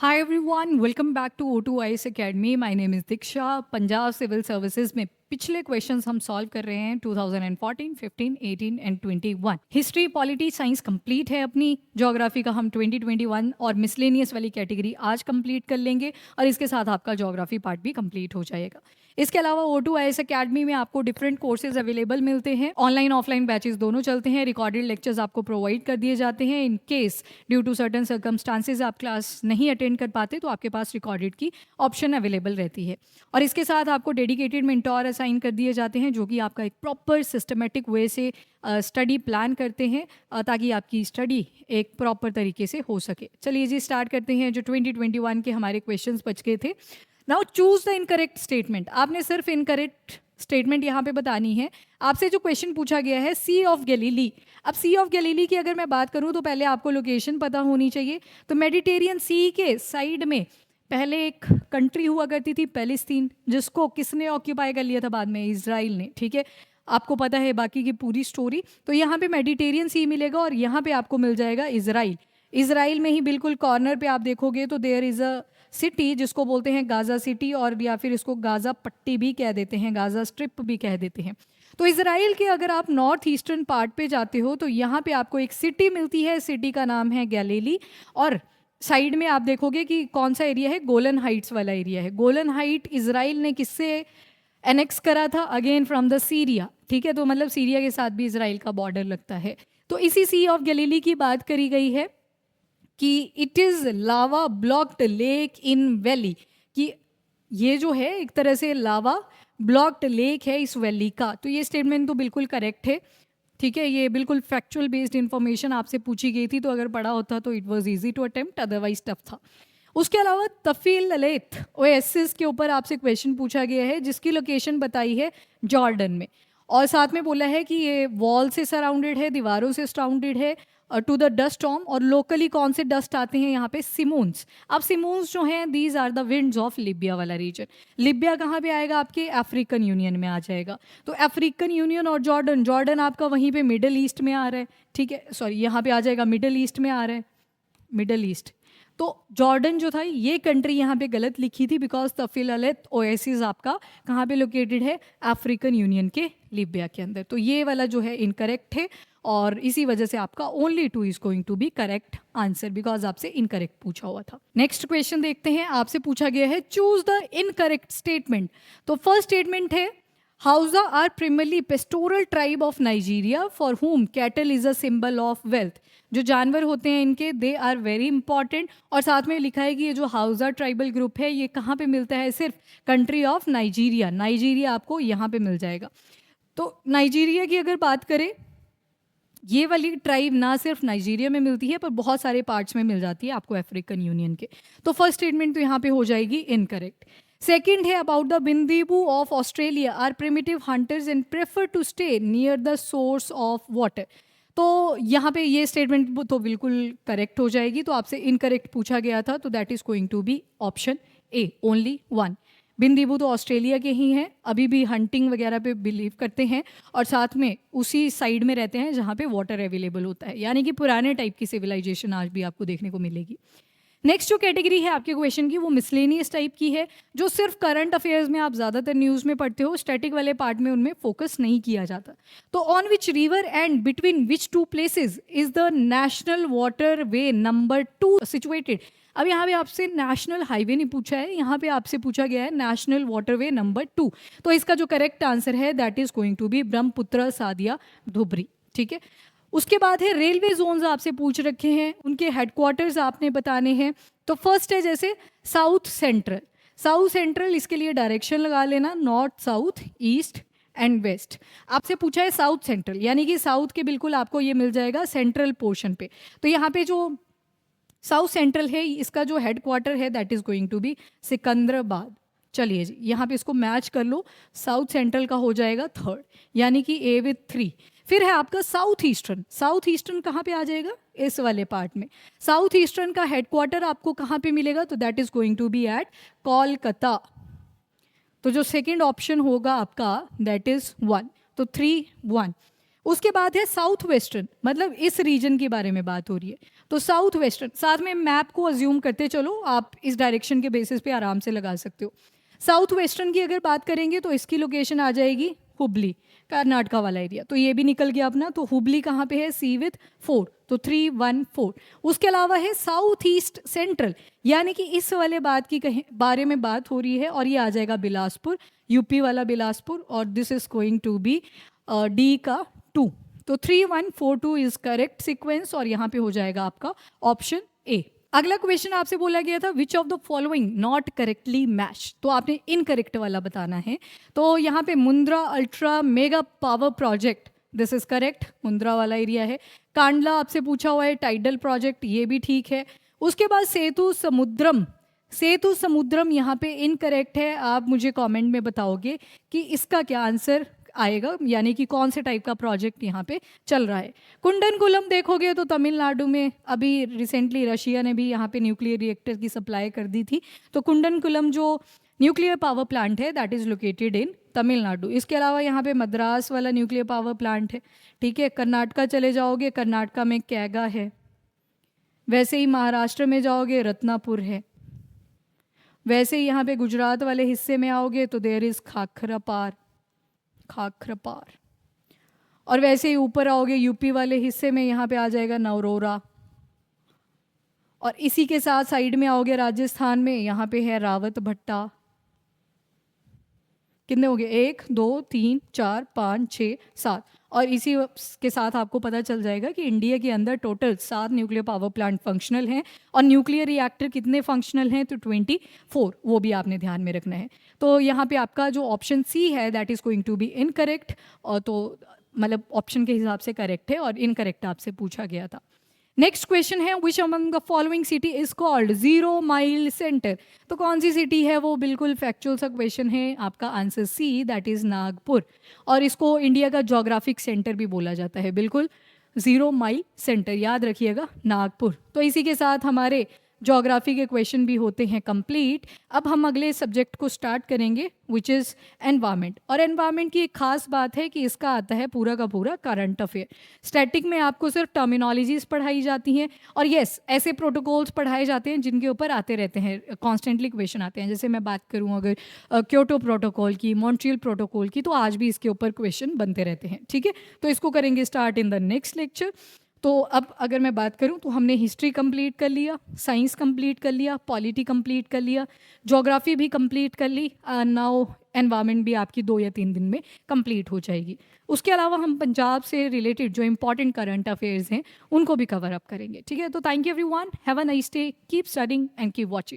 Hi everyone, welcome back to O2IS Academy. My name is Diksha. Punjab civil services में पिछले questions हम solve कर रहे हैं 2014, 15, 18 and 21। History polity science complete है अपनी। ज्योग्राफी का हम 2021 और मिसलेनियस वाली कैटेगरी आज कंप्लीट कर लेंगे और इसके साथ आपका ज्योग्राफी पार्ट भी कंप्लीट हो जाएगा। इसके अलावा O2IS अकेडमी में आपको डिफरेंट कोर्सेज अवेलेबल मिलते हैं। ऑनलाइन ऑफलाइन बैचेस दोनों चलते हैं। रिकॉर्डेड लेक्चर्स आपको प्रोवाइड कर दिए जाते हैं। In case due to certain circumstances आप क्लास नहीं अटेंड कर पाते तो आपके पास रिकॉर्डेड की ऑप्शन अवेलेबल रहती है। और इसके साथ आपको डेडिकेटेड मेंटोर असाइन कर दिए जाते हैं जो कि आपका एक प्रॉपर सिस्टमेटिक वे से स्टडी प्लान करते हैं ताकि आपकी स्टडी एक प्रॉपर तरीके से हो सके। चलिए जी स्टार्ट करते हैं। जो 2021 के हमारे क्वेश्चंस बच गए थे। Now choose the incorrect statement. आपने सिर्फ इनकरेक्ट स्टेटमेंट यहाँ पे बतानी है। आपसे जो क्वेश्चन पूछा गया है सी ऑफ गैलीली। अब सी ऑफ गैलीली की अगर मैं बात करूँ तो पहले आपको लोकेशन पता होनी चाहिए। तो मेडिटेरियन सी के साइड में पहले एक कंट्री हुआ करती थी पैलेस्तीन, जिसको किसने ऑक्यूपाई कर लिया था बाद में? इजराइल ने। ठीक है, आपको पता है बाकी की पूरी स्टोरी। तो यहाँ पे मेडिटेरियन सी मिलेगा और यहाँ पे आपको मिल जाएगा इजराइल। इजराइल में ही बिल्कुल कॉर्नर पे आप देखोगे तो देयर इज़ अ सिटी जिसको बोलते हैं गाज़ा सिटी, और या फिर इसको गाज़ा पट्टी भी कह देते हैं, गाज़ा स्ट्रिप भी कह देते हैं। तो इसराइल के अगर आप नॉर्थ ईस्टर्न पार्ट पे जाते हो तो यहाँ पे आपको एक सिटी मिलती है। सिटी का नाम है गैलीली। और साइड में आप देखोगे कि कौन सा एरिया है, गोलन हाइट्स वाला एरिया है। गोलन हाइट इसराइल ने किससे एनेक्स करा था? Again from the Syria. ठीक है, तो मतलब सीरिया के साथ भी इसराइल का बॉर्डर लगता है। तो इसी सी ऑफ गैलीली की बात करी गई है कि it is lava blocked lake in valley, कि ये जो है एक तरह से लावा ब्लॉक्ड लेक है इस वैली का। तो ये स्टेटमेंट तो बिल्कुल करेक्ट है। ठीक है, ये बिल्कुल फैक्चुअल बेस्ड इंफॉर्मेशन आपसे पूछी गई थी, तो अगर पढ़ा होता तो it was easy to attempt, otherwise tough था। उसके अलावा तफील ललेथ ओएसिस के ऊपर आपसे क्वेश्चन पूछा गया है जिसकी लोकेशन बताई है जॉर्डन में, और साथ में बोला है कि ये वॉल से सराउंडेड है, दीवारों से सराउंडेड है टू द डस्ट स्टॉर्म। और लोकली कौन से डस्ट आते हैं यहाँ पे? सिमोन्स। अब सिमोन्स जो हैं these are the winds of Libya वाला रीजन। लिबिया कहाँ पे आएगा? आपके अफ्रीकन यूनियन में आ जाएगा। तो अफ्रीकन यूनियन और जॉर्डन, जॉर्डन आपका वहीं पे मिडल ईस्ट में आ रहा है। ठीक है, सॉरी यहाँ पे आ जाएगा मिडल ईस्ट में आ रहा है, मिडल ईस्ट। तो जॉर्डन जो था ये कंट्री यहाँ पे गलत लिखी थी बिकॉज तफील ललेथ ओएसिस आपका कहाँ पे लोकेटेड है? अफ्रीकन यूनियन के लिबिया के अंदर। तो ये वाला जो है इनकरेक्ट है और इसी वजह से आपका only 2 is going to be correct answer because आपसे इनकरेक्ट पूछा हुआ था। नेक्स्ट क्वेश्चन देखते हैं। आपसे पूछा गया है चूज द इनकरेक्ट स्टेटमेंट। तो फर्स्ट स्टेटमेंट है Hausa are primarily pastoral tribe of Nigeria for whom cattle is a symbol of wealth। जो जानवर होते हैं इनके दे आर वेरी इंपॉर्टेंट। और साथ में लिखा है कि ये जो हाउसा ट्राइबल ग्रुप है ये कहाँ पे मिलता है? सिर्फ कंट्री ऑफ नाइजीरिया। नाइजीरिया आपको यहाँ पे मिल जाएगा। तो नाइजीरिया की अगर बात करें, ये वाली ट्राइब ना सिर्फ नाइजीरिया में मिलती है पर बहुत सारे पार्ट्स में मिल जाती है आपको अफ्रीकन यूनियन के। तो फर्स्ट स्टेटमेंट तो यहाँ पे हो जाएगी इनकरेक्ट। सेकेंड है about the Bindibu of Australia are primitive hunters and prefer to stay near the source of water. तो यहाँ पे ये स्टेटमेंट तो बिल्कुल करेक्ट हो जाएगी। तो आपसे इनकरेक्ट पूछा गया था तो that is going to be option A, only 1। Bindibu तो ऑस्ट्रेलिया के ही हैं, अभी भी हंटिंग वगैरह पे बिलीव करते हैं और साथ में उसी साइड में रहते हैं जहाँ पे वाटर अवेलेबल होता है, यानी कि पुराने टाइप की सिविलाइजेशन आज भी आपको देखने को मिलेगी। नेक्स्ट जो कैटेगरी है आपके क्वेश्चन की वो मिसलेनियस टाइप की है, जो सिर्फ करंट अफेयर्स में आप ज़्यादातर न्यूज़ में पढ़ते हो, स्टैटिक वाले पार्ट में उनमें फोकस नहीं किया जाता। तो on which river and between which 2 places is the national water way number 2 situated. अब यहाँ पे आपसे नेशनल हाईवे नहीं पूछा है, यहाँ पे आपसे पूछा गया है नेशनल वाटरवे नंबर 2। तो इसका जो करेक्ट आंसर है that is going to be Brahmaputra Sadiya Dhubri. ठीक है, उसके बाद है रेलवे जोन्स आपसे पूछ रखे हैं, उनके हेडक्वार्टर्स आपने बताने हैं। तो फर्स्ट है जैसे साउथ सेंट्रल। साउथ सेंट्रल इसके लिए डायरेक्शन लगा लेना, north south east and west. आपसे पूछा है साउथ सेंट्रल, यानी कि साउथ के बिल्कुल आपको ये मिल जाएगा सेंट्रल पोर्शन पे। तो यहाँ पे जो साउथ सेंट्रल है इसका जो हेडक्वार्टर है that is going to be Secunderabad. चलिए जी यहाँ पे इसको मैच कर लो, साउथ सेंट्रल का हो जाएगा 3rd, यानी कि ए विथ 3। फिर है आपका साउथ ईस्टर्न। साउथ ईस्टर्न कहाँ पे आ जाएगा? इस वाले पार्ट में। साउथ ईस्टर्न का हेडक्वार्टर आपको कहाँ पे मिलेगा? तो that is going to be at Kolkata. तो जो सेकेंड ऑप्शन होगा आपका दैट इज 1। तो 3, 1। उसके बाद है साउथ वेस्टर्न, मतलब इस रीजन के बारे में बात हो रही है। तो साउथ वेस्टर्न, साथ में मैप को अज्यूम करते चलो, आप इस डायरेक्शन के बेसिस पे आराम से लगा सकते हो। साउथ वेस्टर्न की अगर बात करेंगे तो इसकी लोकेशन आ जाएगी हुबली, कर्नाटका वाला एरिया, तो ये भी निकल गया अपना। तो हुबली कहाँ पे है, सी विथ 4, तो 314। उसके अलावा है साउथ ईस्ट सेंट्रल, यानी कि इस वाले बात की कहीं बारे में बात हो रही है, और ये आ जाएगा बिलासपुर, यूपी वाला बिलासपुर, और this is going to be D का 2। तो 3142 इज करेक्ट सीक्वेंस, और यहाँ पे हो जाएगा आपका ऑप्शन ए। अगला क्वेश्चन आपसे बोला गया था which of the following not correctly match, तो आपने इनकरेक्ट वाला बताना है। तो यहाँ पे Mundra ultra mega power project, this is correct, Mundra वाला एरिया है। कांडला आपसे पूछा हुआ है टाइडल प्रोजेक्ट, ये भी ठीक है। उसके बाद सेतु समुद्रम, सेतु समुद्रम यहाँ पे इनकरेक्ट है। आप मुझे कमेंट में बताओगे कि इसका क्या आंसर आएगा, यानी कि कौन से टाइप का प्रोजेक्ट यहाँ पे चल रहा है। कुंडनकुलम देखोगे तो तमिलनाडु में अभी रिसेंटली रशिया ने भी यहाँ पे न्यूक्लियर रिएक्टर की सप्लाई कर दी थी। तो कुंडनकुलम जो न्यूक्लियर पावर प्लांट है that is located in Tamil Nadu. इसके अलावा यहाँ पे मद्रास वाला न्यूक्लियर पावर प्लांट है, ठीक है। कर्नाटका चले जाओगे, कर्नाटका में कैगा है। वैसे ही महाराष्ट्र में जाओगे रत्नापुर है। वैसे ही यहाँ पे गुजरात वाले हिस्से में आओगे तो देयर इज़ खाखरापार, खाखरापार। और वैसे ही ऊपर आओगे यूपी वाले हिस्से में, यहाँ पे आ जाएगा नवरोरा। और इसी के साथ साइड में आओगे राजस्थान में, यहाँ पे है रावत भट्टा। कितने हो गए, 1 2 3 4 5 6 7। और इसी के साथ आपको पता चल जाएगा कि इंडिया के अंदर total 7 nuclear power plant functional हैं, और न्यूक्लियर रिएक्टर कितने फंक्शनल हैं, तो 24, वो भी आपने ध्यान में रखना है। तो यहाँ पे आपका जो ऑप्शन सी है that is going to be incorrect, और तो मतलब ऑप्शन के हिसाब से करेक्ट है, और इनकरेक्ट आपसे पूछा गया था। नेक्स्ट क्वेश्चन है which among the following city is called 0 mile centre, तो कौन सी सिटी है वो, बिल्कुल फैक्चुअल सा क्वेश्चन है। आपका answer see that is Nagpur, और इसको इंडिया का जोग्राफिक सेंटर भी बोला जाता है, बिल्कुल 0 माइल सेंटर, याद रखिएगा नागपुर। तो इसी के साथ हमारे ज्योग्राफी के क्वेश्चन भी होते हैं कंप्लीट। अब हम अगले सब्जेक्ट को स्टार्ट करेंगे विच इज़ एनवायरनमेंट। और एनवायरनमेंट की एक खास बात है कि इसका आता है पूरा का पूरा करंट अफेयर। स्टैटिक में आपको सिर्फ टर्मिनोलॉजीज पढ़ाई जाती हैं, और यस ऐसे प्रोटोकॉल्स पढ़ाए जाते हैं जिनके ऊपर आते रहते हैं, कॉन्स्टेंटली क्वेश्चन आते हैं। जैसे मैं बात करूँ अगर क्योटो प्रोटोकॉल की, मॉन्ट्रियल प्रोटोकॉल की, तो आज भी इसके ऊपर क्वेश्चन बनते रहते हैं, ठीक है। तो इसको करेंगे start in the next lecture. तो अब अगर मैं बात करूं तो हमने हिस्ट्री कंप्लीट कर लिया, साइंस कंप्लीट कर लिया, पॉलिटी कंप्लीट कर लिया, ज्योग्राफी भी कंप्लीट कर ली, नाउ एनवायरनमेंट भी आपकी 2 या 3 दिन में कंप्लीट हो जाएगी। उसके अलावा हम पंजाब से रिलेटेड जो इंपॉर्टेंट करंट अफेयर्स हैं उनको भी कवर अप करेंगे, ठीक है। तो thank you everyone, have a nice day, keep studying and keep watching.